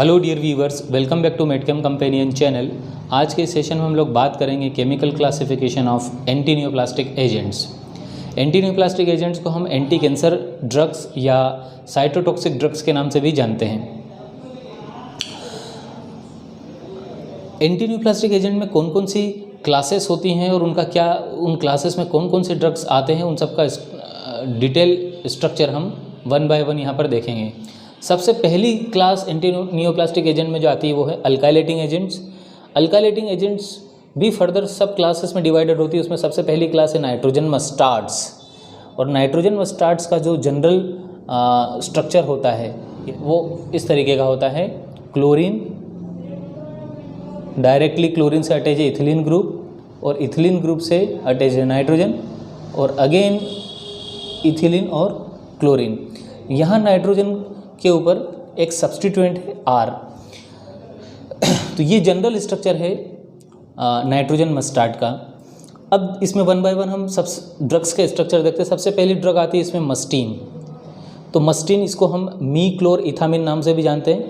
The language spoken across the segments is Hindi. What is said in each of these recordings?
Hello dear viewers, welcome back to Medchem companion channel. आज के सेशन में हम लोग बात करेंगे chemical classification of anti neoplastic agents. Anti neoplastic agents को हम एंटी कैंसर ड्रग्स या साइटोटॉक्सिक ड्रग्स के नाम से भी जानते हैं। एंटी न्यूप्लास्टिक एजेंट में कौन कौन सी क्लासेस होती हैं और उनका क्या, उन क्लासेस में कौन कौन से ड्रग्स आते हैं, उन सब का डिटेल स्ट्रक्चर हम वन बाय वन यहाँ पर देखेंगे। सबसे पहली क्लास एंटी न्यूप्लास्टिक एजेंट में जो आती है वो है अल्काइलेटिंग एजेंट्स। अल्काइलेटिंग एजेंट्स भी फर्दर सब क्लासेस में डिवाइडेड होती है। उसमें सबसे पहली क्लास है नाइट्रोजन मस्टार्ड्स। और नाइट्रोजन मस्टार्ड्स का जो जनरल स्ट्रक्चर होता है वो इस तरीके का होता है। क्लोरीन, डायरेक्टली क्लोरीन से अटैच है इथिलीन ग्रुप और इथिलीन ग्रुप से अटैच है नाइट्रोजन और अगेन इथिलीन और क्लोरीन। यहाँ नाइट्रोजन के ऊपर एक सब्स्टिट्यूएंट है आर। तो ये जनरल स्ट्रक्चर है नाइट्रोजन मस्टार्ड का। अब इसमें वन बाय वन हम सब ड्रग्स का स्ट्रक्चर देखते हैं। सबसे पहली ड्रग आती है इसमें मस्टीन। तो मस्टीन, इसको हम मी क्लोर इथामिन नाम से भी जानते हैं।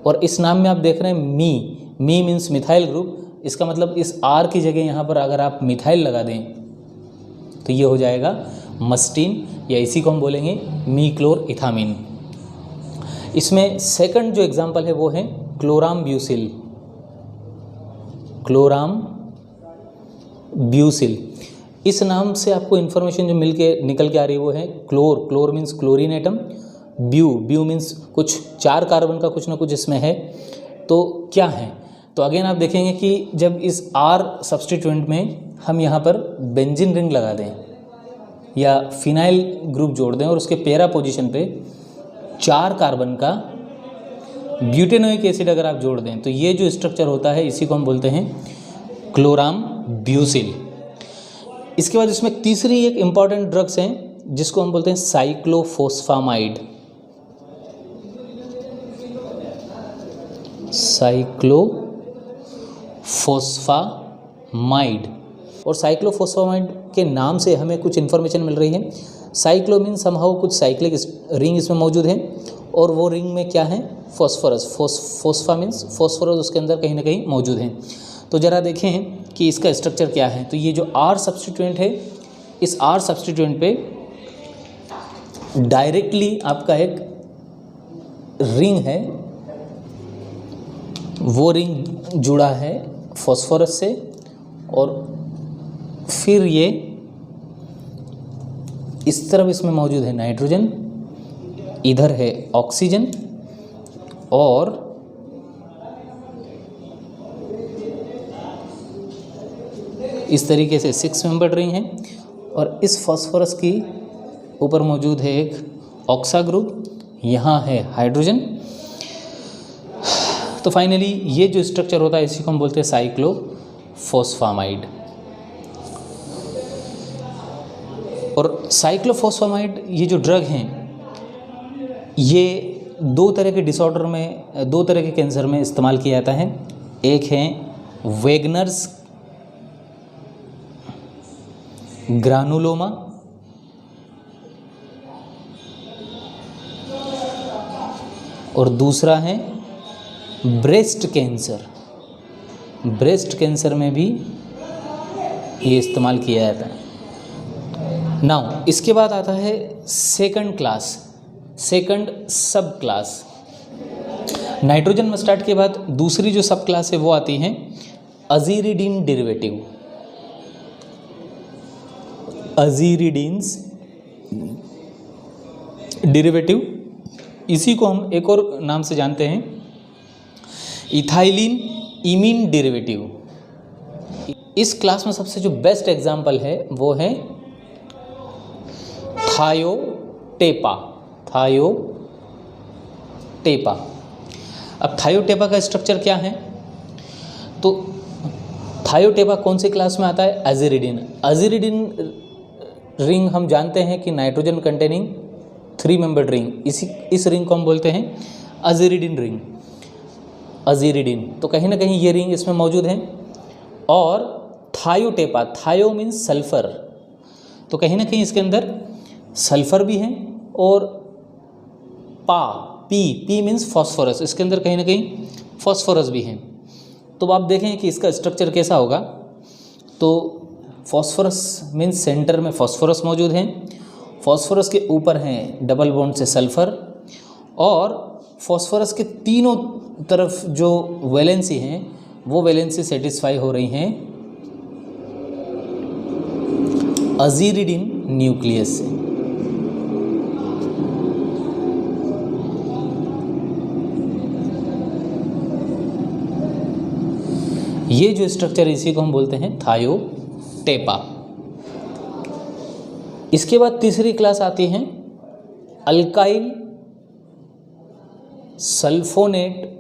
और इस नाम में आप देख रहे हैं मी मीन्स मिथाइल ग्रुप। इसका मतलब इस आर की जगह यहाँ पर अगर आप मिथाइल लगा दें तो ये हो जाएगा मस्टीन, या इसी को हम बोलेंगे मी क्लोर इथामिन। इसमें सेकंड जो एग्जांपल है वो है क्लोराम ब्यूसिल। क्लोराम ब्यूसिल, इस नाम से आपको इन्फॉर्मेशन जो निकल के आ रही है वो है क्लोर मीन्स क्लोरीन एटम, ब्यू मीन्स कुछ 4 कार्बन का कुछ ना कुछ इसमें है। तो क्या है, तो अगेन आप देखेंगे कि जब इस आर सब्स्टिट्यूएंट में हम यहाँ पर बेंजीन रिंग लगा दें या फिनाइल ग्रुप जोड़ दें और उसके पैरा पोजीशन पे 4 कार्बन का ब्यूटेनोइक एसिड अगर आप जोड़ दें तो ये जो स्ट्रक्चर होता है इसी को हम बोलते हैं क्लोराम ब्यूसिल। इसके बाद इसमें तीसरी एक इम्पॉर्टेंट ड्रग्स हैं जिसको हम बोलते हैं साइक्लोफोस्फामाइड। साइक्लोफोस्फामाइड, और साइक्लोफोस्फामाइड के नाम से हमें कुछ इन्फॉर्मेशन मिल रही है। साइक्लो मीन समहाउ कुछ साइक्लिक रिंग इसमें मौजूद है और वो रिंग में क्या है, फॉस्फोरस। फोस्फा मीन्स फॉस्फोरस उसके अंदर कहीं ना कहीं मौजूद है। तो ज़रा देखें कि इसका स्ट्रक्चर क्या है। तो ये जो आर सब्स्टिट्यूएंट है, इस आर सब्स्टिट्यूएंट पे डायरेक्टली आपका एक रिंग है, वो रिंग जुड़ा है फॉस्फोरस से और फिर ये इस तरफ इसमें मौजूद है नाइट्रोजन, इधर है ऑक्सीजन और इस तरीके से 6 मेंबर्ड रिंग है। और इस फास्फोरस की ऊपर मौजूद है एक ऑक्सा ग्रुप, यहाँ है हाइड्रोजन। तो फाइनली ये जो स्ट्रक्चर होता है इसी को हम बोलते हैं साइक्लोफोस्फामाइड। और साइक्लोफोस्फामाइड ये जो ड्रग हैं ये 2 तरह के डिसऑर्डर में, 2 तरह के कैंसर में इस्तेमाल किया जाता है। एक है वेगनर्स ग्रानुलोमा और दूसरा है ब्रेस्ट कैंसर। ब्रेस्ट कैंसर में भी ये इस्तेमाल किया जाता है। नाउ इसके बाद आता है सेकंड सब क्लास। नाइट्रोजन मस्टार्ड के बाद दूसरी जो सब क्लास है वो आती है अजीरिडीन डेरिवेटिव। अजीरिडीन्स डेरिवेटिव, इसी को हम एक और नाम से जानते हैं इथाइलिन इमीन डेरिवेटिव। इस क्लास में सबसे जो बेस्ट एग्जाम्पल है वो है थायोटेपा। अब थायोटेपा का स्ट्रक्चर क्या है, तो थायोटेपा कौन सी क्लास में आता है, अजीरिडीन। अजीरिडीन रिंग हम जानते हैं कि नाइट्रोजन कंटेनिंग 3 मेंबर्ड रिंग, इस रिंग को हम बोलते हैं अजीरिडीन रिंग। अजीरिडीन, तो कहीं ना कहीं ये रिंग इसमें मौजूद है। और थायोटेपा, थायो मीन्स सल्फर, तो कहीं ना कहीं इसके अंदर सल्फर भी है और पा पी मीन्स फॉस्फोरस, इसके अंदर कहीं ना कहीं फॉस्फोरस भी है। तो आप देखें कि इसका स्ट्रक्चर कैसा होगा। तो फॉस्फोरस मीन्स सेंटर में फॉस्फोरस मौजूद है, फॉस्फोरस के ऊपर हैं डबल बॉन्ड से सल्फर, और फॉस्फोरस के तीनों तरफ जो वैलेंसी हैं वो वैलेंसी सेटिस्फाई हो रही हैं अजीरिडिन न्यूक्लियस से। ये जो स्ट्रक्चर है इसी को हम बोलते हैं थायोटेपा। इसके बाद तीसरी क्लास आती है alkyl sulfonate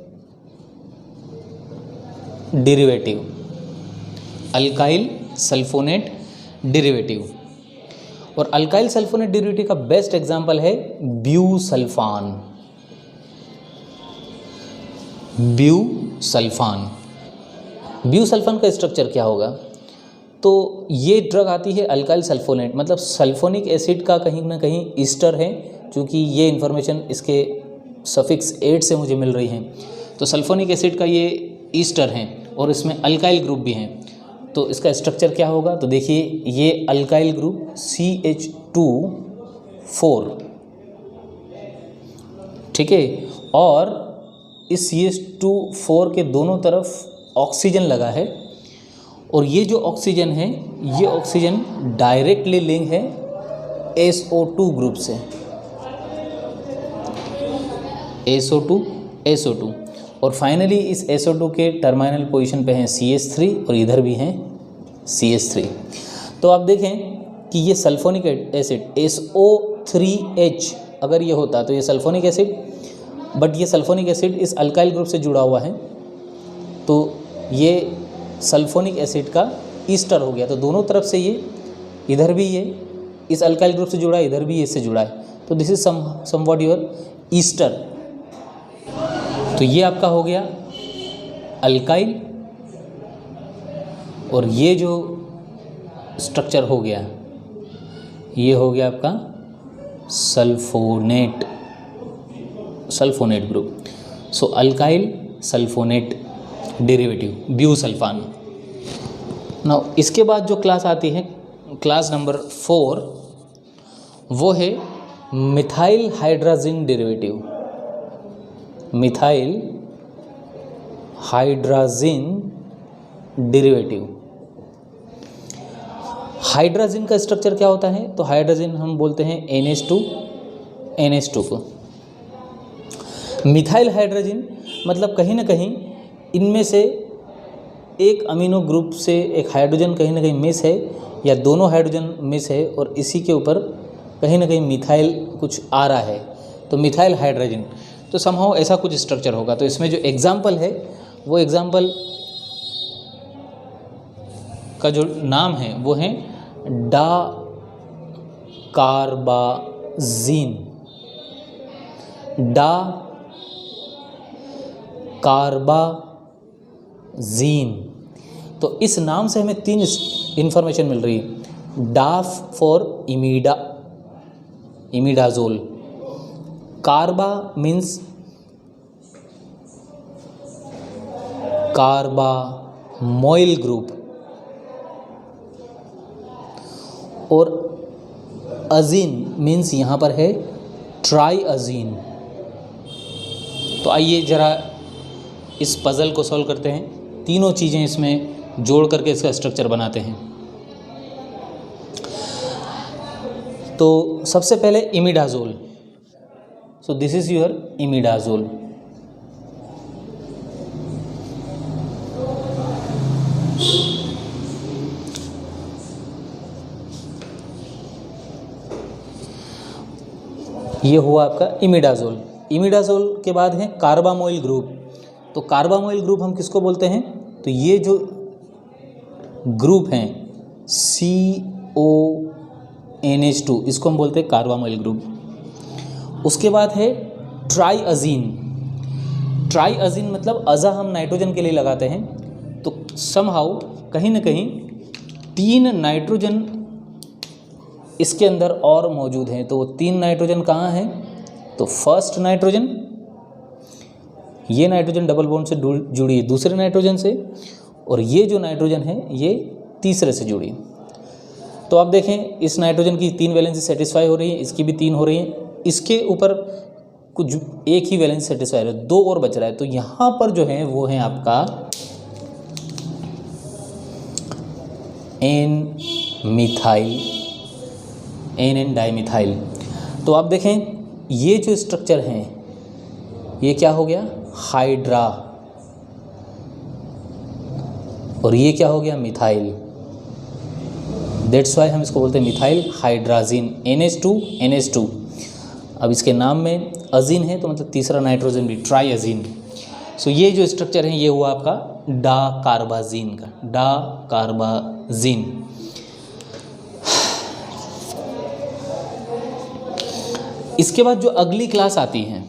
derivative. Alkyl sulfonate derivative, और अल्काइल सल्फोनेट डेरिवेटिव का बेस्ट एग्जांपल है ब्यूसल्फान। ब्यूसल्फान का स्ट्रक्चर क्या होगा? तो ये ड्रग आती है अल्काइल सल्फोनेट, मतलब सल्फोनिक एसिड का कहीं ना कहीं ईस्टर है, क्योंकि ये इन्फॉर्मेशन इसके सफिक्स 8 से मुझे मिल रही है। तो सल्फोनिक एसिड का ये ईस्टर है और इसमें अल्काइल ग्रुप भी हैं। तो इसका स्ट्रक्चर क्या होगा? तो देखिए ये अल्काइल ग्रुप CH2 ठीक है, और इस CH2 के दोनों तरफ ऑक्सीजन लगा है, और ये जो ऑक्सीजन है ये ऑक्सीजन डायरेक्टली लिंक है SO2 ग्रुप से। SO2 और फाइनली इस SO2 के टर्मिनल पोजीशन पे हैं CH3 और इधर भी हैं CH3। तो आप देखें कि ये सल्फोनिक एसिड SO3H अगर ये होता तो ये सल्फोनिक एसिड, बट ये सल्फोनिक एसिड इस अल्काइल ग्रुप से जुड़ा हुआ है, तो ये सल्फोनिक एसिड का ईस्टर हो गया। तो दोनों तरफ से ये, इधर भी ये इस अल्काइल ग्रुप से जुड़ा है, इधर भी ये इससे जुड़ा है। तो this is somewhat your Easter. तो ये आपका हो गया अल्काइल, और ये जो स्ट्रक्चर हो गया ये हो गया आपका सल्फोनेट ग्रुप। सो alkyl sulfonate derivative busulfan. Now इसके बाद जो क्लास आती है क्लास नंबर 4, वो है methyl hydrazine derivative. Methyl hydrazine derivative. Hydrazine का स्ट्रक्चर क्या होता है? तो हाइड्राजिन हम बोलते हैं NH2 को। मिथाइल हाइड्राजिन मतलब कहीं ना कहीं इनमें से एक अमीनो ग्रुप से एक हाइड्रोजन कहीं ना कहीं मिस है, या दोनों हाइड्रोजन मिस है, और इसी के ऊपर कहीं ना कहीं मिथाइल कुछ आ रहा है, तो मिथाइल हाइड्राजिन। तो समहाउ ऐसा कुछ स्ट्रक्चर होगा। तो इसमें जो एग्जाम्पल है वो एग्जाम्पल का जो नाम है वो है डाकार्बाजीन। डाकार्बाजीन। तो इस नाम से हमें 3 इंफॉर्मेशन मिल रही है। Daph for imidazole, कार्बा means carbamoyl group, और अजीन मीन्स यहाँ पर है ट्राइअजीन। तो आइए ज़रा इस पज़ल को सॉल्व करते हैं। तीनों चीज़ें इसमें जोड़ करके इसका स्ट्रक्चर बनाते हैं। तो सबसे पहले imidazole. So this is your imidazole. ये हुआ आपका इमिडाजोल। इमिडाजोल के बाद है कार्बामोइल ग्रुप। तो कार्बामोइल ग्रुप हम किसको बोलते हैं? तो ये जो ग्रुप हैं CONH2, इसको हम बोलते हैं कार्बामोइल ग्रुप। उसके बाद है ट्राइअजीन। ट्राइअजीन मतलब अज़ा हम नाइट्रोजन के लिए लगाते हैं। तो समहाउ कहीं ना कहीं 3 नाइट्रोजन इसके अंदर और मौजूद हैं। तो वो 3 नाइट्रोजन कहाँ हैं? तो फर्स्ट नाइट्रोजन ये नाइट्रोजन डबल बॉन्ड से जुड़ी है दूसरे नाइट्रोजन से, और ये जो नाइट्रोजन है ये तीसरे से जुड़ी। तो आप देखें इस नाइट्रोजन की 3 वैलेंसी सेटिस्फाई हो रही है, इसकी भी 3 हो रही है, इसके ऊपर कुछ एक ही वैलेंसी सेटिस्फाई हो रहा है, 2 और बच रहा है। तो यहाँ पर जो है वो है आपका एन मिथाइल, एन डाइमिथाइल। तो आप देखें ये जो स्ट्रक्चर हैं ये क्या हो गया, हाइड्रा, और ये क्या हो गया, मिथाइल। दैट्स वाई हम इसको बोलते हैं मिथाइल हाइड्राजीन, NH2। अब इसके नाम में अजीन है तो मतलब तीसरा नाइट्रोजन भी, ट्राइअजीन। सो ये जो स्ट्रक्चर है ये हुआ आपका डाकार्बाजीन का, डाकार्बाजीन। इसके बाद जो अगली क्लास आती है,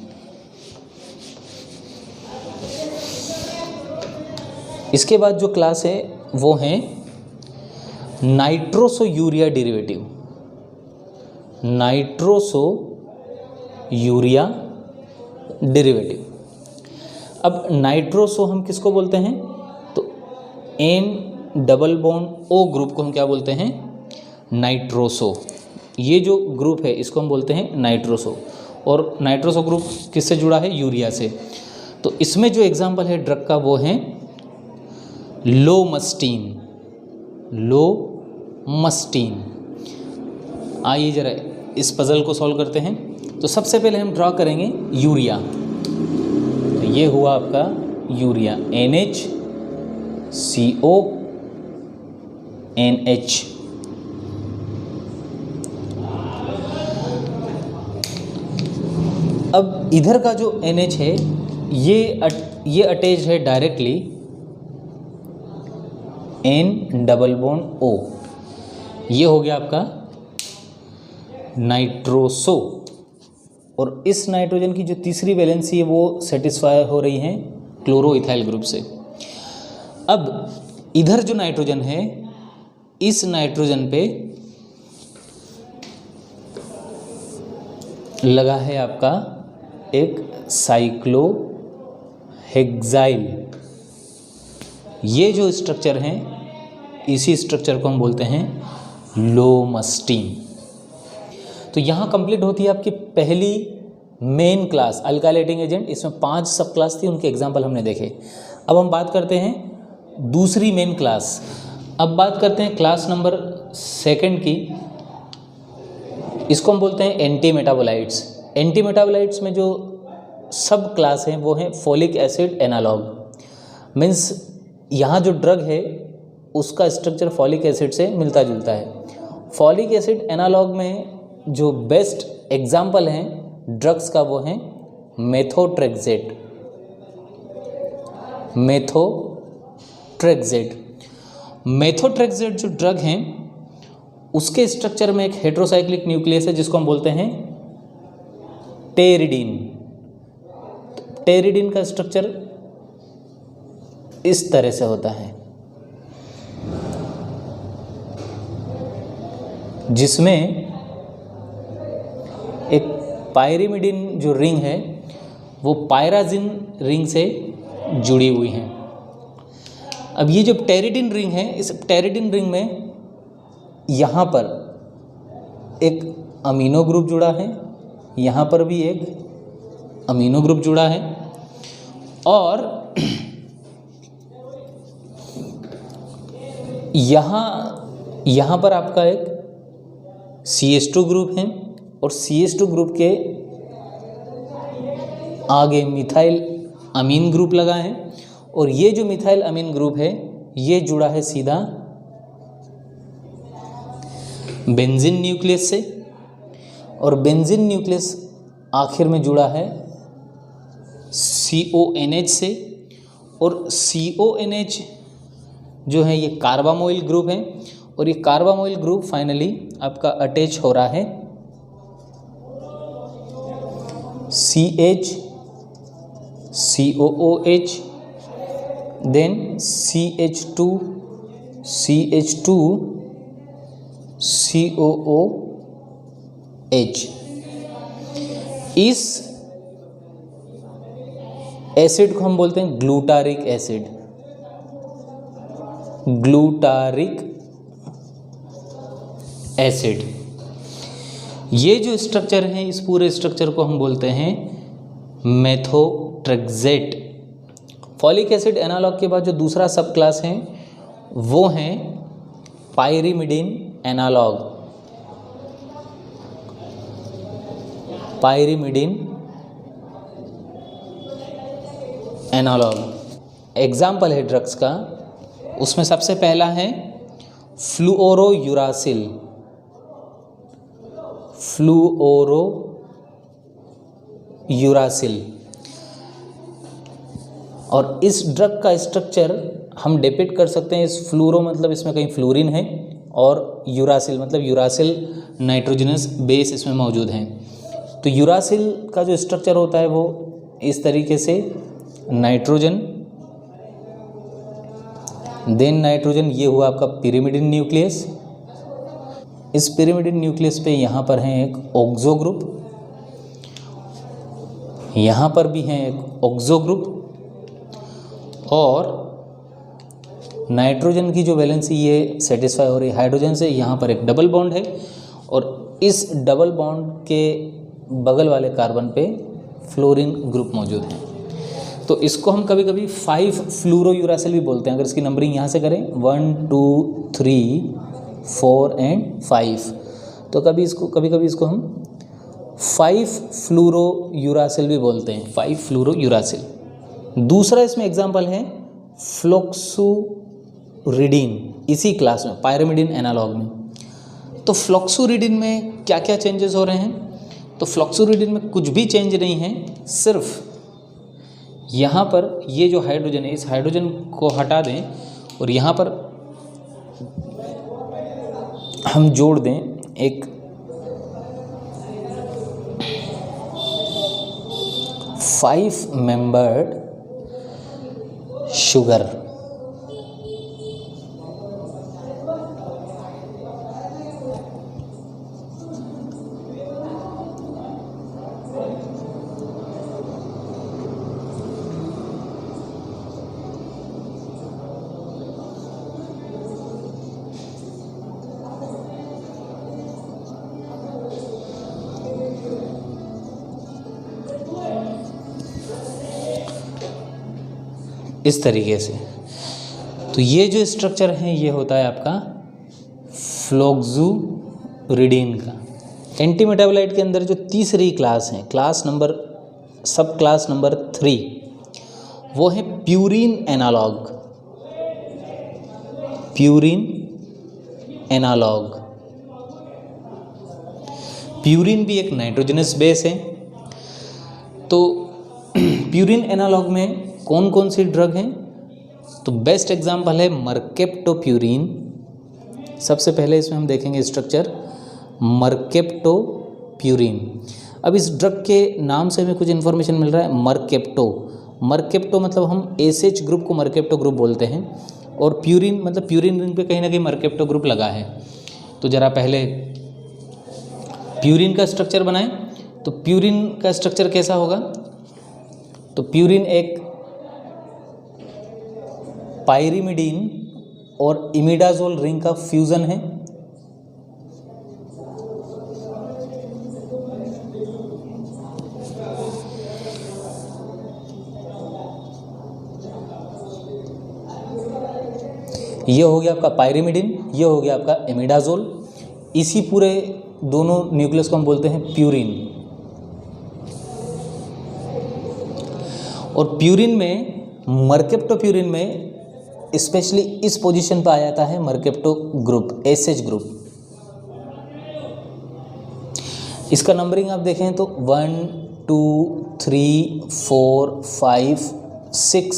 इसके बाद जो क्लास है वो है nitroso urea derivative, nitroso urea derivative. अब नाइट्रोसो हम किसको बोलते हैं, तो N double bond O group को हम क्या बोलते हैं, नाइट्रोसो। ये जो ग्रुप है इसको हम बोलते हैं नाइट्रोसो, और नाइट्रोसो ग्रुप किससे जुड़ा है, यूरिया से। तो इसमें जो एग्जाम्पल है ड्रग का वो है लोमस्टीन, लोमस्टीन। आइए जरा इस पजल को सॉल्व करते हैं। तो सबसे पहले हम ड्रॉ करेंगे यूरिया। तो ये हुआ आपका यूरिया, NHCO NH। अब इधर का जो NH है ये अटैच है directly N double bond O। ये हो गया आपका नाइट्रोसो, और इस नाइट्रोजन की जो तीसरी वैलेंसी है वो सेटिस्फाई हो रही है क्लोरोइथाइल ग्रुप से। अब इधर जो नाइट्रोजन है इस नाइट्रोजन पे लगा है आपका एक साइक्लोहेक्साइल। ये जो स्ट्रक्चर है इसी स्ट्रक्चर को हम बोलते हैं लोमस्टीन। तो यहाँ कंप्लीट होती है आपकी पहली मेन क्लास अल्काइलेटिंग एजेंट। इसमें 5 सब क्लास थी, उनके एग्जाम्पल हमने देखे। अब हम बात करते हैं दूसरी मेन क्लास। अब बात करते हैं क्लास नंबर 2 की। इसको हम बोलते हैं एंटी मेटाबोलाइट्स। एंटी मेटाबोलाइट्स में जो सब क्लास हैं वो हैं फॉलिक एसिड एनालॉग। मीन्स यहाँ जो ड्रग है उसका स्ट्रक्चर फॉलिक एसिड से मिलता जुलता है। फॉलिक एसिड एनालॉग में जो बेस्ट एग्जाम्पल हैं ड्रग्स का वो हैं मेथोट्रेक्सेट, मेथोट्रेक्सेट जो ड्रग हैं उसके स्ट्रक्चर में एक हेट्रोसाइक्लिक न्यूक्लियस है जिसको हम बोलते हैं टेरिडीन। टेरिडीन का स्ट्रक्चर इस तरह से होता है, जिसमें एक पायरिमिडिन जो रिंग है वो पायराजिन रिंग से जुड़ी हुई है। अब ये जो टेरिडिन रिंग है, इस टेरिडिन रिंग में यहाँ पर एक अमीनो ग्रुप जुड़ा है, यहाँ पर भी एक अमीनो ग्रुप जुड़ा है, और यहाँ पर आपका एक CH2 ग्रुप है, और CH2 ग्रुप के आगे मिथाइल अमीन ग्रुप लगा है, और ये जो मिथाइल अमीन ग्रुप है ये जुड़ा है सीधा बेंजीन न्यूक्लियस से, और बेंजीन न्यूक्लियस आखिर में जुड़ा है CONH से, और CONH जो है ये कार्बामोइल ग्रुप है, और ये कार्बामोइल ग्रुप फाइनली आपका अटैच हो रहा है CH COOH, then CH2 COOH। इस एसिड को हम बोलते हैं ग्लूटारिक एसिड, ग्लूटारिक एसिड। ये जो स्ट्रक्चर है, इस पूरे स्ट्रक्चर को हम बोलते हैं मेथोट्रेक्सेट। फॉलिक एसिड एनालॉग के बाद जो दूसरा सब क्लास है वो है pyrimidine analogue, pyrimidine analogue. Example है ड्रग्स का, उसमें सबसे पहला है फ्लूओरोयूरासिल, फ्लूओरोयूरासिल। और इस ड्रग का स्ट्रक्चर हम डिपिक्ट कर सकते हैं, इस फ्लूरो मतलब इसमें कहीं फ्लोरीन है, और यूरासिल मतलब यूरासिल नाइट्रोजनस बेस इसमें मौजूद हैं। तो यूरासिल का जो स्ट्रक्चर होता है वो इस तरीके से, नाइट्रोजन, देन नाइट्रोजन, ये हुआ आपका पिरिमिडिन न्यूक्लियस। इस पिरिमिडिन न्यूक्लियस पे यहाँ पर है एक ऑक्सो ग्रुप, यहाँ पर भी है एक ऑक्सो ग्रुप, और नाइट्रोजन की जो वैलेंसी ये सेटिस्फाई हो रही है हाइड्रोजन से, यहाँ पर एक डबल बॉन्ड है, और इस डबल बॉन्ड के बगल वाले कार्बन पे फ्लोरीन ग्रुप मौजूद है। तो इसको हम कभी कभी 5 फ्लूरोयूरासिल भी बोलते हैं। अगर इसकी नंबरिंग यहाँ से करें 1 2 3 4 एंड 5, तो कभी कभी इसको हम 5 फ्लूरोयूरासिल भी बोलते हैं, 5 फ्लूरोयूरासिल। दूसरा इसमें एग्जाम्पल है फ्लोक्सुरिडीन, इसी क्लास में पायरिमिडीन एनालॉग में। तो फ्लोक्सुरिडीन में क्या क्या चेंजेस हो रहे हैं? तो फ्लोक्सुरिडीन में कुछ भी चेंज नहीं है, सिर्फ यहाँ पर ये जो हाइड्रोजन है, इस हाइड्रोजन को हटा दें और यहाँ पर हम जोड़ दें एक 5 मेंबर्ड शुगर। इस तरीके से। तो ये जो स्ट्रक्चर है ये होता है आपका फ्लोक्सुरिडीन का। एंटी मेटाबोलाइट के अंदर जो तीसरी क्लास है, सब क्लास नंबर 3, वो है purine analogue, purine analogue. Purine भी एक नाइट्रोजनस बेस है। तो प्यूरिन एनालॉग में कौन कौन सी ड्रग हैं? तो बेस्ट एग्जांपल है मर्केप्टोप्यूरिन। सबसे पहले इसमें हम देखेंगे स्ट्रक्चर मर्केप्टोप्यूरिन। अब इस ड्रग के नाम से हमें कुछ इन्फॉर्मेशन मिल रहा है। मर्केप्टो मतलब हम एसएच ग्रुप को मर्केप्टो ग्रुप बोलते हैं, और प्यूरिन मतलब प्यूरिन रिंग पे कहीं ना कहीं मर्केप्टो ग्रुप लगा है। तो ज़रा पहले प्यूरिन का स्ट्रक्चर बनाएं। तो प्यूरिन का स्ट्रक्चर कैसा होगा? तो प्यूरिन एक पायरिमिडीन और इमिडाजोल रिंग का फ्यूजन है। ये हो गया आपका पायरिमिडीन, ये हो गया आपका इमिडाजोल। इसी पूरे दोनों न्यूक्लियस को हम बोलते हैं प्यूरिन। और प्यूरिन में, मर्केप्टोप्यूरिन में स्पेशली इस पोजीशन पर आ जाता है मर्केप्टो ग्रुप, एसएच ग्रुप। इसका नंबरिंग आप देखें तो 1 2 3 4 5 6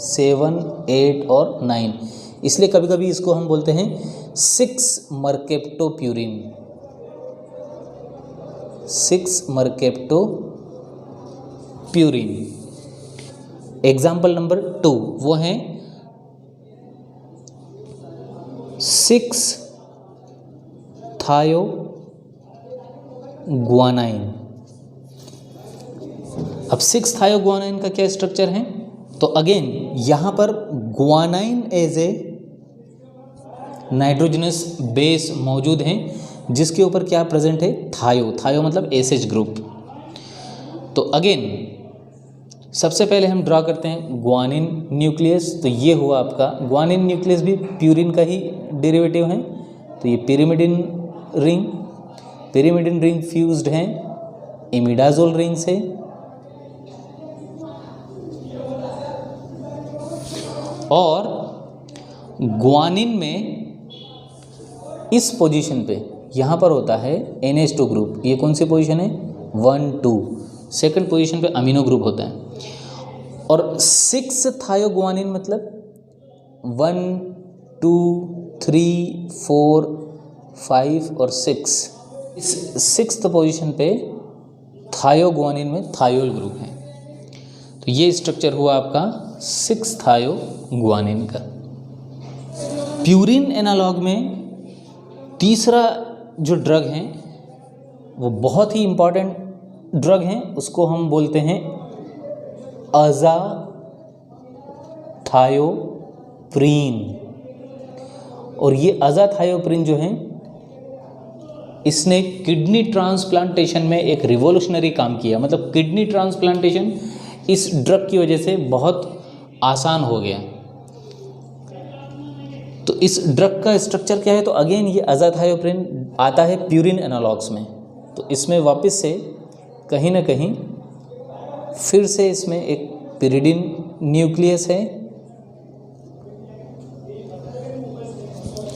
7 8 और 9, इसलिए कभी कभी इसको हम बोलते हैं 6 मर्केप्टोप्यूरिन, 6 मर्केप्टोप्यूरिन। एग्जाम्पल नंबर 2 वो है 6 थायोग्वानाइन। अब 6-थायोग्वानाइन का क्या स्ट्रक्चर है? तो अगेन यहाँ पर guanine as a nitrogenous base मौजूद हैं, जिसके ऊपर क्या प्रेजेंट है? थायो मतलब एसएच ग्रुप। तो अगेन सबसे पहले हम ड्रा करते हैं ग्वानिन न्यूक्लियस। तो ये हुआ आपका ग्वानिन न्यूक्लियस, भी प्यूरिन का ही डेरिवेटिव है। तो ये पिरिमिडिन रिंग फ्यूज्ड हैं इमिडाजोल रिंग से, और ग्वानिन में इस पोजीशन पे यहाँ पर होता है NH2 ग्रुप। ये कौन सी पोजीशन है? 1, 2। सेकंड पोजीशन पे अमीनो ग्रुप होता है। और 6-थायोग्वानिन मतलब 1, 2, 3, 4, 5 और 6। इस 6th पोजीशन पे थायोग्वानिन में थायोल ग्रुप है। तो ये स्ट्रक्चर हुआ आपका 6-थायोग्वानिन का। प्यूरिन एनालॉग में तीसरा जो ड्रग है वो बहुत ही इम्पॉर्टेंट ड्रग है, उसको हम बोलते हैं अज़ाथायोप्रीन। और ये अज़ाथायोप्रीन जो है, इसने किडनी ट्रांसप्लांटेशन में एक रिवोल्यूशनरी काम किया। मतलब किडनी ट्रांसप्लांटेशन इस ड्रग की वजह से बहुत आसान हो गया। तो इस ड्रग का स्ट्रक्चर क्या है? तो अगेन ये अज़ाथायोप्रीन आता है प्यूरिन एनालॉग्स में। तो इसमें वापस से कहीं ना कहीं फिर से इसमें एक पिरिडिन न्यूक्लियस है।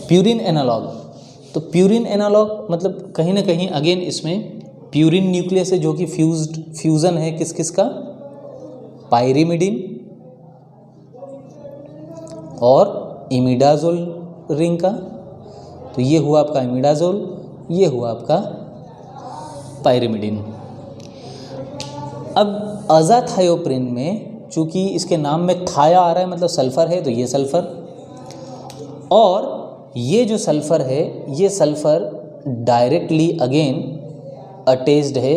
प्यूरिन एनालॉग, तो प्यूरिन एनालॉग मतलब कहीं ना कहीं अगेन इसमें प्यूरिन न्यूक्लियस है, जो कि फ्यूज़न है किस किस का? पायरिमिडिन और इमिडाजोल रिंग का। तो ये हुआ आपका इमिडाजोल, ये हुआ आपका पायरिमिडिन। अब अज़ाथायोप्रीन में चूँकि इसके नाम में थाया आ रहा है मतलब सल्फ़र है, तो ये सल्फ़र, और ये जो सल्फ़र है ये सल्फ़र डायरेक्टली अगेन अटैच्ड है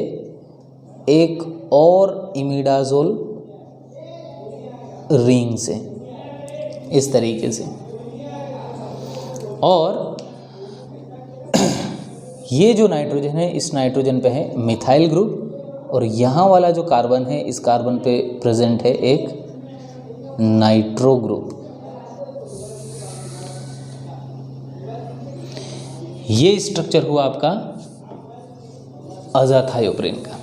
एक और इमिडाजोल रिंग से, इस तरीके से। और ये जो नाइट्रोजन है, इस नाइट्रोजन पे है मिथाइल ग्रुप, और यहाँ वाला जो कार्बन है, इस कार्बन पे प्रेजेंट है एक नाइट्रो ग्रुप। ये स्ट्रक्चर हुआ आपका अज़ाथायोप्रीन का।